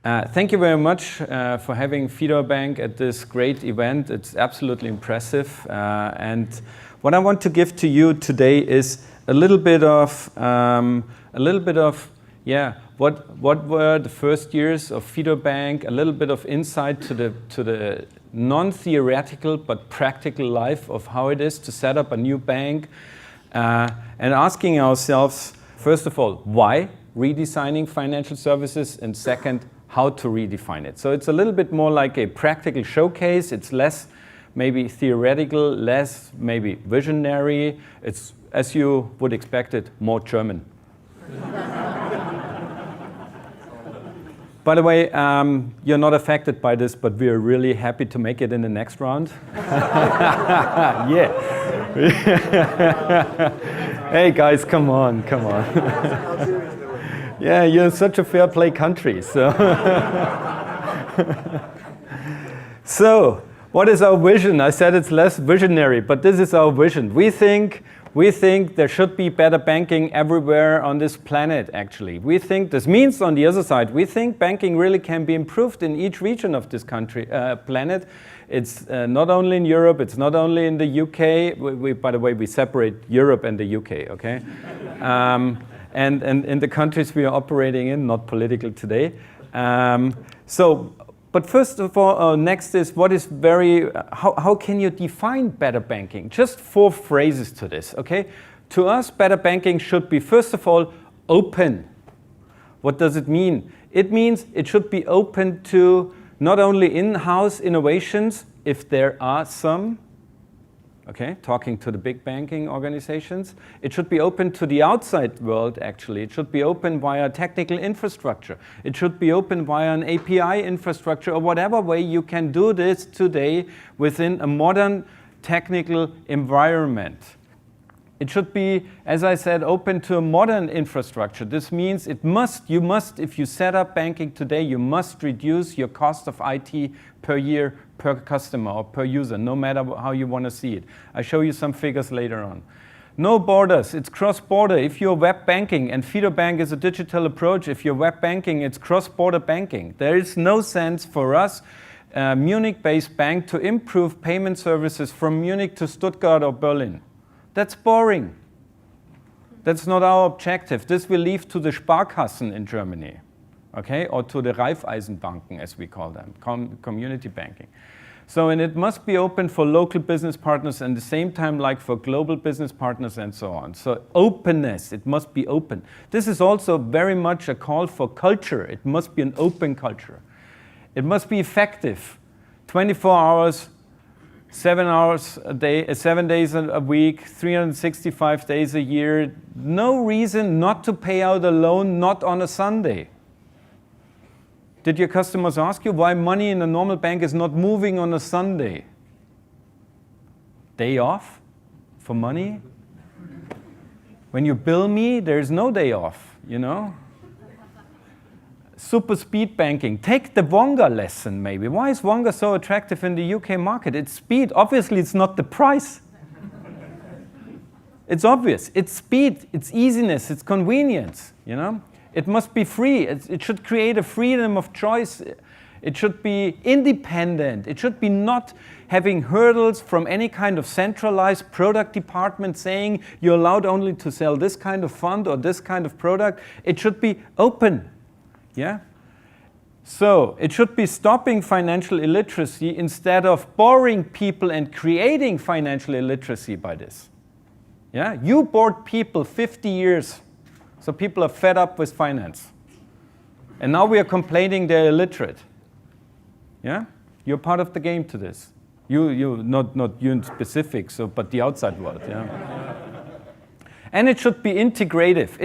Thank you very much for having Fidor Bank at this great event. It's absolutely impressive. And what I want to give to you today is a little bit of what were the first years of Fidor Bank, a little bit of insight to the non-theoretical but practical life of how it is to set up a new bank, and asking ourselves, first of all, why redesigning financial services, and second, how to redefine it. So it's a little bit more like a practical showcase. It's less maybe theoretical, less maybe visionary. It's, as you would expect it, more German. By the way, you're not affected by this, but we're really happy to make it in the next round. Yeah. Hey guys, come on. Yeah, you're such a fair play country. So, so what is our vision? I said it's less visionary, but this is our vision. We think there should be better banking everywhere on this planet, actually. We think this means, on the other side, we think banking really can be improved in each region of this country, planet. It's not only in Europe, it's not only in the UK. By the way, we separate Europe and the UK, okay? And in the countries we are operating in, not political today. But first of all, next is what is how can you define better banking? Just 4 phrases to this, okay? To us, better banking should be, first of all, open. What does it mean? It means it should be open to not only in-house innovations, if there are some, okay, talking to the big banking organizations. It should be open to the outside world, actually. It should be open via technical infrastructure. It should be open via an API infrastructure, or whatever way you can do this today within a modern technical environment. It should be, as I said, open to a modern infrastructure. This means if you set up banking today, you must reduce your cost of IT per year, per customer or per user, no matter how you want to see it. I'll show you some figures later on. No borders, it's cross-border. If you're web banking, and Fidor Bank is a digital approach, if you're web banking, it's cross-border banking. There is no sense for us, a Munich-based bank, to improve payment services from Munich to Stuttgart or Berlin. That's boring. That's not our objective. This will leave to the Sparkassen in Germany, okay, or to the Raiffeisenbanken, as we call them, community banking. So, and it must be open for local business partners, and at the same time, like for global business partners and so on. So openness, it must be open. This is also very much a call for culture. It must be an open culture. It must be effective, 24 hours, 7 hours a day, 7 days a week, 365 days a year. No reason not to pay out a loan, not on a Sunday. Did your customers ask you why money in a normal bank is not moving on a Sunday? Day off for money? When you bill me, there's no day off, you know? Super speed banking. Take the Wonga lesson, maybe. Why is Wonga so attractive in the UK market? It's speed. Obviously, it's not the price. It's obvious. It's speed, it's easiness, it's convenience, you know? It must be free. It should create a freedom of choice. It should be independent. It should be not having hurdles from any kind of centralized product department saying you're allowed only to sell this kind of fund or this kind of product. It should be open. Yeah? So it should be stopping financial illiteracy instead of boring people and creating financial illiteracy by this. Yeah? You bored people 50 years, so people are fed up with finance. And now we are complaining they're illiterate. Yeah? You're part of the game to this. You not you in specific, but the outside world. Yeah? And it should be integrative.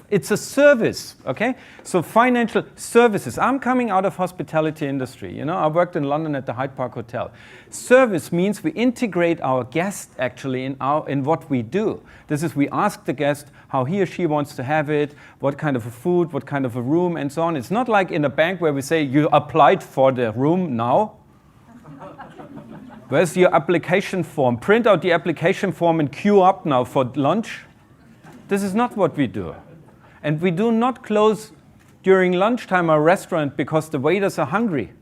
It's a service, okay? So financial services. I'm coming out of hospitality industry. You know, I worked in London at the Hyde Park Hotel. Service means we integrate our guest actually in what we do. This is, we ask the guest how he or she wants to have it, what kind of a food, what kind of a room, and so on. It's not like in a bank where we say you applied for the room now. Where's your application form? Print out the application form and queue up now for lunch. This is not what we do. And we do not close during lunchtime at a restaurant because the waiters are hungry.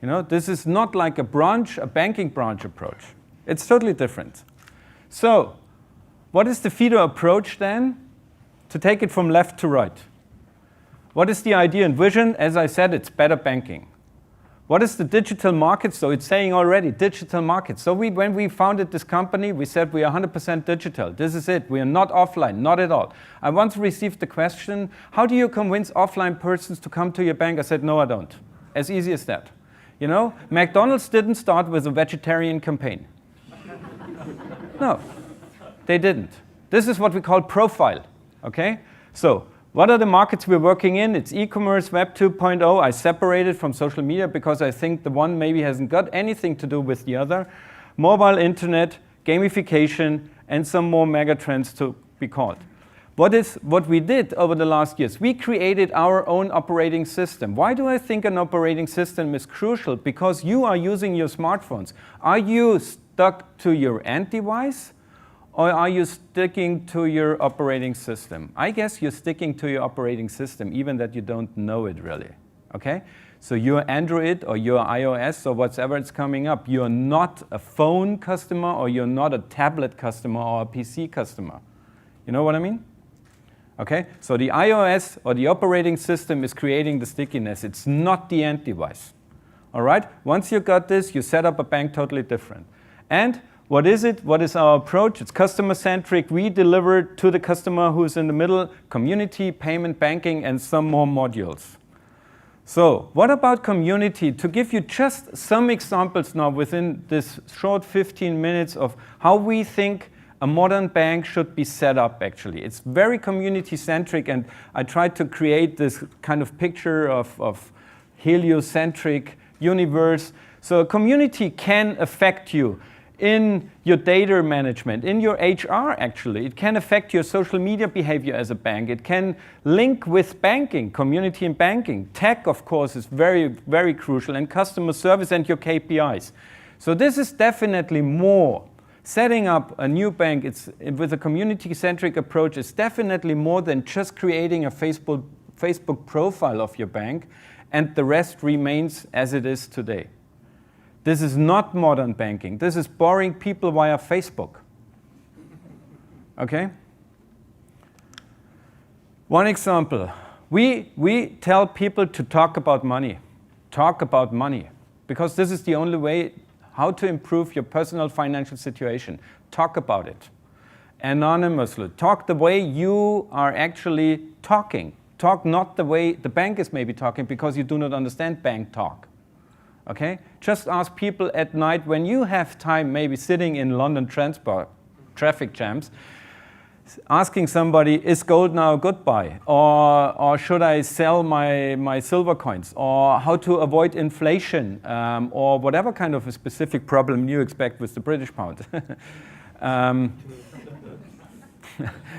You know, this is not like a banking branch approach. It's totally different. So, what is the feeder approach then? To take it from left to right. What is the idea and vision? As I said, it's better banking. What is the digital market? So it's saying already, digital market. So when we founded this company, we said we are 100% digital. This is it. We are not offline, not at all. I once received the question, how do you convince offline persons to come to your bank? I said, no, I don't. As easy as that. You know, McDonald's didn't start with a vegetarian campaign. No, they didn't. This is what we call profile, okay? So, what are the markets we're working in? It's e-commerce, Web 2.0. I separated from social media because I think the one maybe hasn't got anything to do with the other. Mobile, internet, gamification, and some more mega trends to be called. What we did over the last years? We created our own operating system. Why do I think an operating system is crucial? Because you are using your smartphones. Are you stuck to your end device? Or are you sticking to your operating system? I guess you're sticking to your operating system, even that you don't know it really, okay? So you're Android or you're iOS or whatever it's coming up. You're not a phone customer or you're not a tablet customer or a PC customer. You know what I mean? Okay, so the iOS or the operating system is creating the stickiness. It's not the end device, all right? Once you got this, you set up a bank totally different. And what is it? What is our approach? It's customer-centric. We deliver to the customer who's in the middle, community, payment, banking, and some more modules. So what about community? To give you just some examples now within this short 15 minutes of how we think a modern bank should be set up, actually. It's very community-centric, and I tried to create this kind of picture of heliocentric universe. So a community can affect you in your data management, in your HR actually. It can affect your social media behavior as a bank. It can link with banking, community and banking. Tech, of course, is very, very crucial, and customer service and your KPIs. So this is definitely more. Setting up a new bank with a community-centric approach is definitely more than just creating a Facebook profile of your bank, and the rest remains as it is today. This is not modern banking. This is boring people via Facebook. Okay? One example. We tell people to talk about money. Talk about money. Because this is the only way how to improve your personal financial situation. Talk about it. Anonymously. Talk the way you are actually talking. Talk not the way the bank is maybe talking because you do not understand bank talk. Okay? Just ask people at night when you have time, maybe sitting in London transport, traffic jams, asking somebody, is gold now a good buy? Or should I sell my silver coins? Or how to avoid inflation? Or whatever kind of a specific problem you expect with the British pound.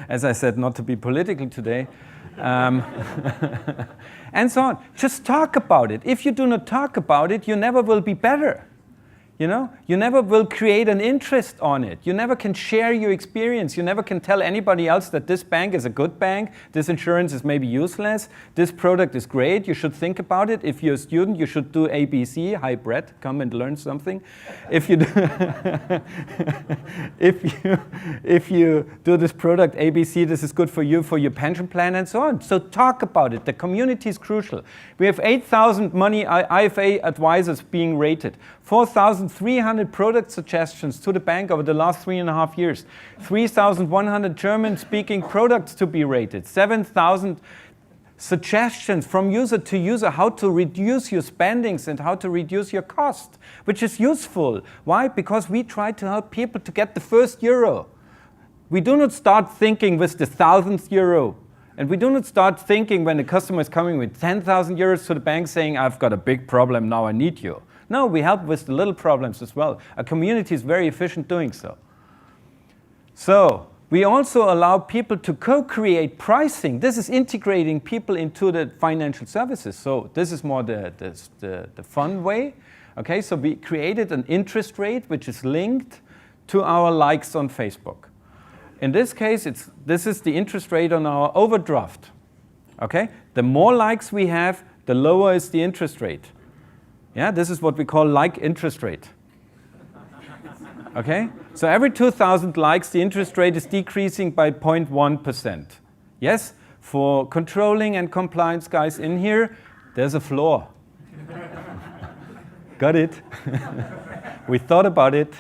As I said, not to be political today. And so on. Just talk about it. If you do not talk about it, you never will be better. You know, you never will create an interest on it. You never can share your experience. You never can tell anybody else that this bank is a good bank, this insurance is maybe useless, this product is great, you should think about it. If you're a student, you should do ABC, hi Brett, come and learn something. If you do if you do this product ABC, this is good for you, for your pension plan and so on. So talk about it. The community is crucial. We have 8,000 money IFA advisors being rated. 4,300 product suggestions to the bank over the last 3.5 years. 3,100 German-speaking products to be rated. 7,000 suggestions from user to user how to reduce your spendings and how to reduce your cost, which is useful. Why? Because we try to help people to get the first euro. We do not start thinking with the 1,000th euro. And we do not start thinking when the customer is coming with 10,000 euros to the bank saying, I've got a big problem, now I need you. No, we help with the little problems as well. A community is very efficient doing so. So we also allow people to co-create pricing. This is integrating people into the financial services. So this is more the fun way. Okay, so we created an interest rate which is linked to our likes on Facebook. In this case, this is the interest rate on our overdraft. Okay, The more likes we have, the lower is the interest rate. Yeah, this is what we call like interest rate. Okay? So every 2,000 likes, the interest rate is decreasing by 0.1%. Yes? For controlling and compliance guys in here, there's a floor. Got it? We thought about it.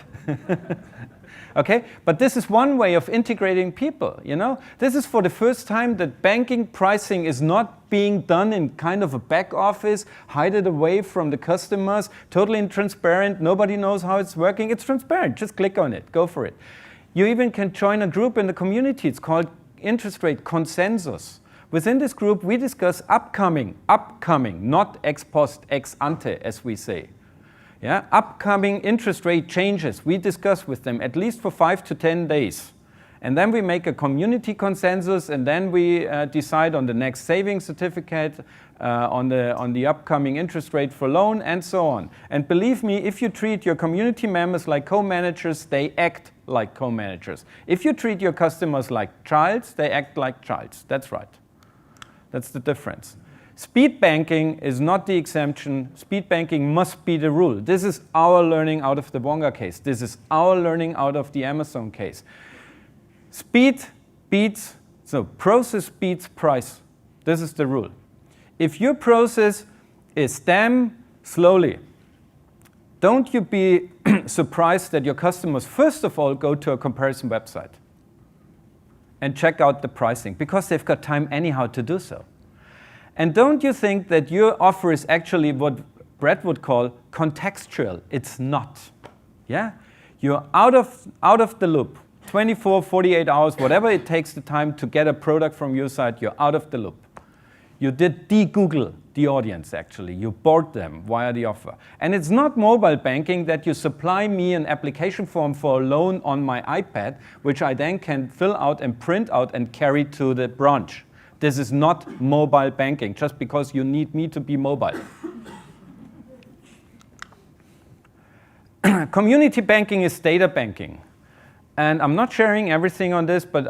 Okay, but this is one way of integrating people, you know? This is for the first time that banking pricing is not being done in kind of a back office, hide it away from the customers, totally transparent, nobody knows how it's working. It's transparent, just click on it, go for it. You even can join a group in the community, it's called Interest Rate Consensus. Within this group, we discuss upcoming, not ex post, ex ante, as we say. Yeah, upcoming interest rate changes, we discuss with them at least for 5 to 10 days. And then we make a community consensus, and then we decide on the next savings certificate, on the upcoming interest rate for loan, and so on. And believe me, if you treat your community members like co-managers, they act like co-managers. If you treat your customers like childs, they act like childs. That's right. That's the difference. Speed banking is not the exemption. Speed banking must be the rule. This is our learning out of the Wonga case. This is our learning out of the Amazon case. Speed beats, so process beats price. This is the rule. If your process is damn slowly, don't you be surprised that your customers first of all go to a comparison website and check out the pricing, because they've got time anyhow to do so. And don't you think that your offer is actually what Brett would call contextual? It's not. Yeah? You're out of the loop. 24, 48 hours, whatever it takes the time to get a product from your side, you're out of the loop. You did de-Google the audience, actually. You bored them via the offer. And it's not mobile banking that you supply me an application form for a loan on my iPad, which I then can fill out and print out and carry to the branch. This is not mobile banking, just because you need me to be mobile. Community banking is data banking. And I'm not sharing everything on this, but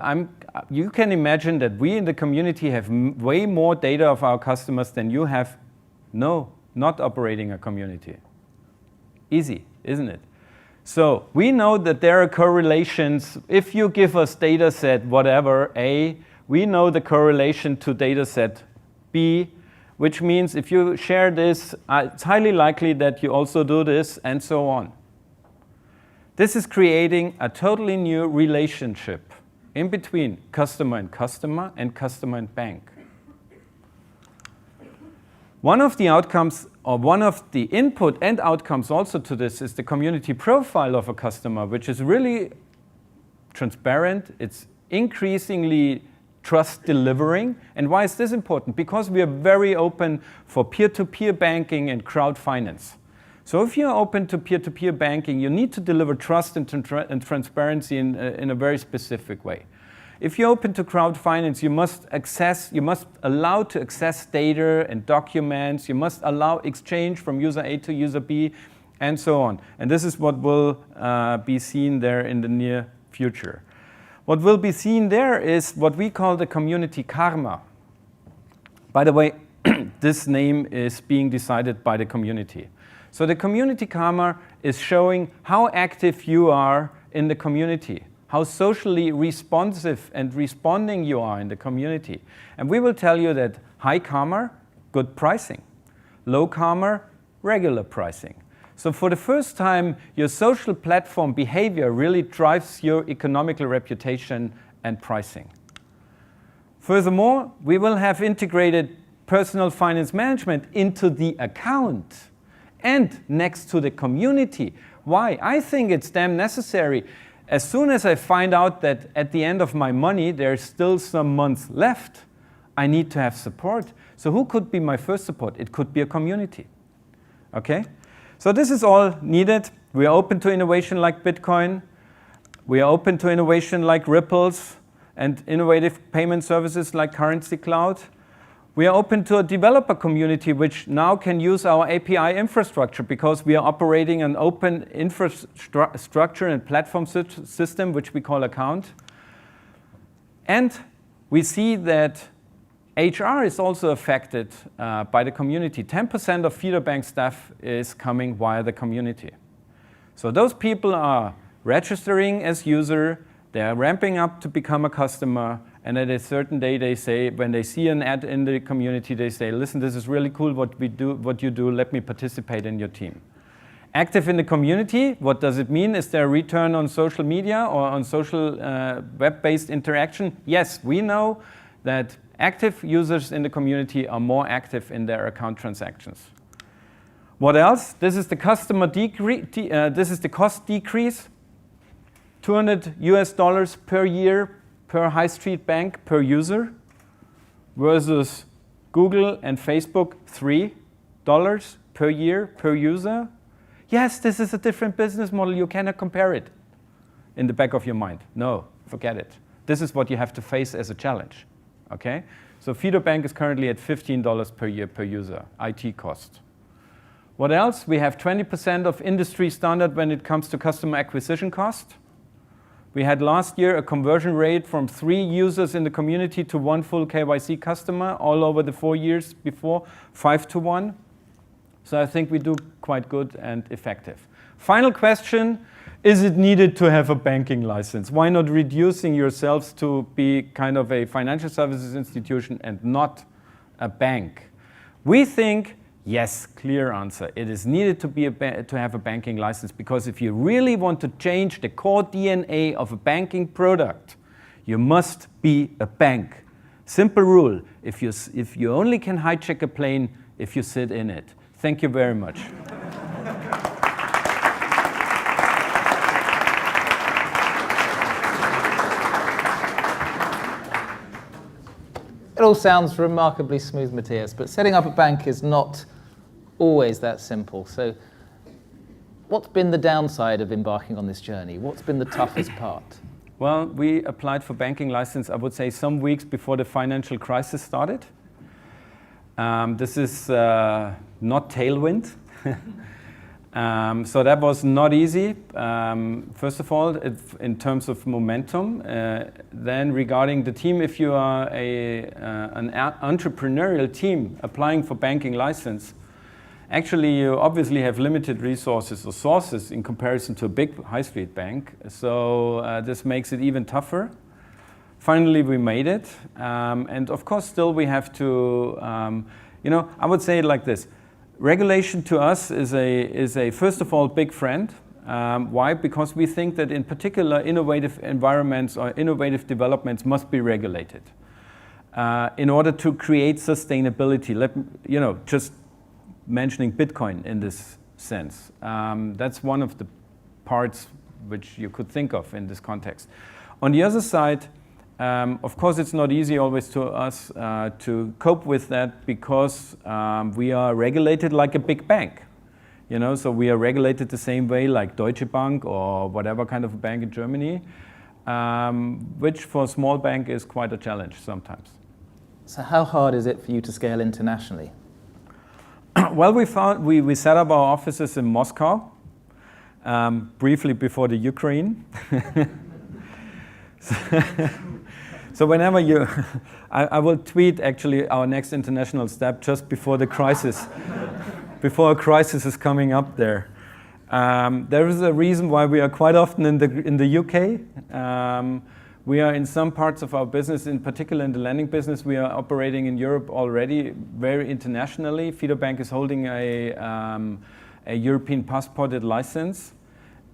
you can imagine that we in the community have way more data of our customers than you have. No, not operating a community. Easy, isn't it? So we know that there are correlations. If you give us data set whatever, A, we know the correlation to data set B, which means if you share this, it's highly likely that you also do this, and so on. This is creating a totally new relationship in between customer and customer and bank. One of the outcomes, or one of the input and outcomes also to this, is the community profile of a customer, which is really transparent. It's increasingly trust delivering. And why is this important? Because we are very open for peer-to-peer banking and crowd finance. So if you're open to peer-to-peer banking, you need to deliver trust and transparency in a very specific way. If you're open to crowd finance, you must allow to access data and documents, you must allow exchange from user A to user B, and so on. And this is what will be seen there in the near future. What will be seen there is what we call the community karma. By the way, this name is being decided by the community. So the community karma is showing how active you are in the community, how socially responsive and responding you are in the community. And we will tell you that high karma, good pricing. Low karma, regular pricing. So for the first time, your social platform behavior really drives your economical reputation and pricing. Furthermore, we will have integrated personal finance management into the account and next to the community. Why? I think it's damn necessary. As soon as I find out that at the end of my money, there's still some months left, I need to have support. So who could be my first support? It could be a community. Okay? So this is all needed. We are open to innovation like Bitcoin. We are open to innovation like Ripples and innovative payment services like Currency Cloud. We are open to a developer community which now can use our API infrastructure because we are operating an open infrastructure and platform system which we call Account. And we see that HR is also affected by the community. 10% of Feeder Bank staff is coming via the community. So those people are registering as user, they are ramping up to become a customer, and at a certain day they say, when they see an ad in the community, they say, listen, this is really cool what you do, let me participate in your team. Active in the community, what does it mean? Is there a return on social media or on social web-based interaction? Yes, we know that active users in the community are more active in their account transactions. What else? This is the this is the cost decrease. $200 per year per high street bank per user versus Google and Facebook $3 per year per user. Yes, this is a different business model. You cannot compare it in the back of your mind. No, forget it. This is what you have to face as a challenge. Okay? So Feeder Bank is currently at $15 per year per user, IT cost. What else? We have 20% of industry standard when it comes to customer acquisition cost. We had last year a conversion rate from 3 users in the community to 1 full KYC customer all over the 4 years before, 5 to 1. So I think we do quite good and effective. Final question, is it needed to have a banking license? Why not reducing yourselves to be kind of a financial services institution and not a bank? We think, yes, clear answer. It is needed to have a banking license, because if you really want to change the core DNA of a banking product, you must be a bank. Simple rule, if you only can hijack a plane if you sit in it. Thank you very much. It all sounds remarkably smooth, Matthias, but setting up a bank is not always that simple. So what's been the downside of embarking on this journey? What's been the toughest part? Well, we applied for banking license, I would say, some weeks before the financial crisis started. This is not tailwind. So that was not easy. First of all, in terms of momentum. Then regarding the team, if you are an entrepreneurial team applying for banking license, actually you obviously have limited resources or sources in comparison to a big high street bank. So this makes it even tougher. Finally, we made it. And of course, still we have to, I would say it like this. Regulation to us is a first of all, big friend. Why? Because we think that in particular, innovative environments or innovative developments must be regulated in order to create sustainability. Just mentioning Bitcoin in this sense. That's one of the parts which you could think of in this context. On the other side, of course, it's not easy always to us to cope with that, because we are regulated like a big bank. So we are regulated the same way like Deutsche Bank or whatever kind of a bank in Germany, which for a small bank is quite a challenge sometimes. So how hard is it for you to scale internationally? Well, we set up our offices in Moscow, briefly before the Ukraine. So whenever I will tweet actually our next international step just before the crisis, before a crisis is coming up there. There is a reason why we are quite often in the UK. We are in some parts of our business, in particular in the lending business, we are operating in Europe already very internationally. Feeder Bank is holding a European passported license.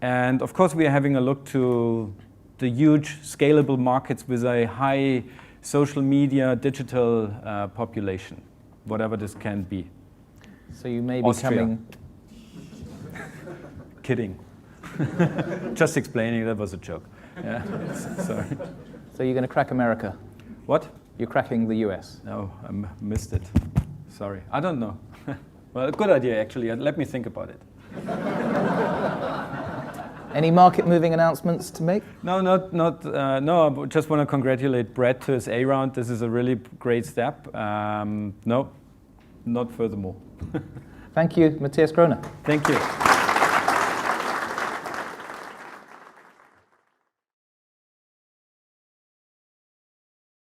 And of course, we are having a look to the huge scalable markets with a high social media, digital population, whatever this can be. So you may be Austria. coming... Kidding. Just explaining, that was a joke. Yeah, sorry. So you're going to crack America? What? You're cracking the US? No, I missed it. Sorry, I don't know. Well, good idea actually, let me think about it. Any market-moving announcements to make? No, no, I just want to congratulate Brett to his A round. This is a really great step. No, not furthermore. Thank you, Matthias Kroener. Thank you.